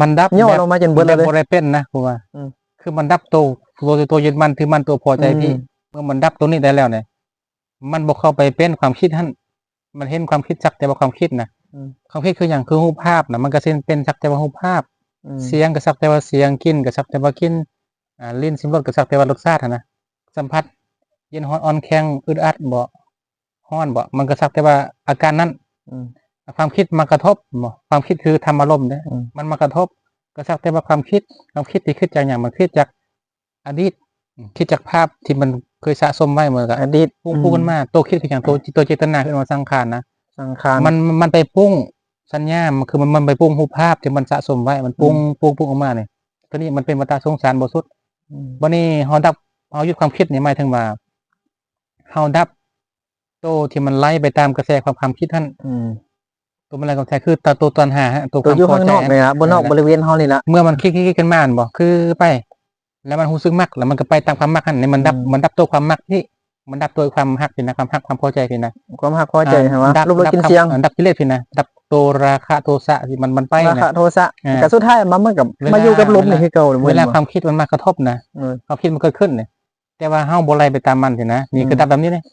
มันดับ ย่อลงมาจนเบิด แบ เลย บบ่ได้เป็นนะผมว่า อืม คือมันดับตัวยึดมันถือมันตัวพอใจพี่เมื่อมันดับตัวนี้ได้แล้วเนี่ยมันบ่เข้าไปเป็นความคิดท่านมันเห็นความคิดสักแต่ว่าความคิดนะความคิดคืออย่างคือรูปภาพนะมันก็เป็นสักแต่ว่ารูปภาพ เสียงก็สักแต่ว่าเสียงกินก็สักแต่ว่ากินลิ้นชิมรสก็สักแต่ว่ารสชาตินะสัมผัสเย็นร้อนอ่อนแข็งอึดอัดบ่ร้อนบ่มันก็สักแต่ว่าอาการนั้นความคิดมากระทบบ่ความคิดคือธรรมอารมณ์เด้มันมากระทบก็สักแต่ว่าความคิดที่คิดจากอย่างมันคิดจากอดีตคิดจากภาพที่มันเคยสะสมไว้เหมือนกับอดีตปุ้งขึ้นมาตัวคิดคืออย่างตัวเจตนาขึ้นมาสังขารนะมันไปปุ้งสัญญามันคือมันไปปุ้งรูปภาพที่มันสะสมไว้มันปุ้งออกมาเนี่ยตอนนี้มันเป็นวัฏสงสารบ่สุดวันนี้เฮาดับเฮาหยุดความคิดนี่หมายถึงว่าเฮาดับโตที่มันไหลไปตามกระแสความคิดท่านตัวมันอะไรก็แท้คือตัวตัณหาฮะตัวอยู่ข้างนอกนี่ล่ะบนนอกบริเวณเฮานี่ล่ะเมื่อมันคิดกันมาบ่คือไปแล้วมันรู้สึกมักแล้วมันก็ไปตามความมักนั่นนี่มันดับตัวความมักที่มันดับตัวความฮักพี่นะความฮักความพอใจพี่นะความฮักพอใจใช่มั้ยรูปรสกินเสียงดับกิเลสพี่นะดับตัวราคะโทสะที่มันไปนะราคะโทสะแต่สุดท้ายมันเหมือนกับมาอยู่กับลมนี่คือเก่าเวลาความคิดมันมากระทบนะความคิดมันเกิดขึ้นเนี่ยแต่ว่าเฮาบ่ไล่ไปตามมันพี่นะนี่คือดับแบบนี้เลย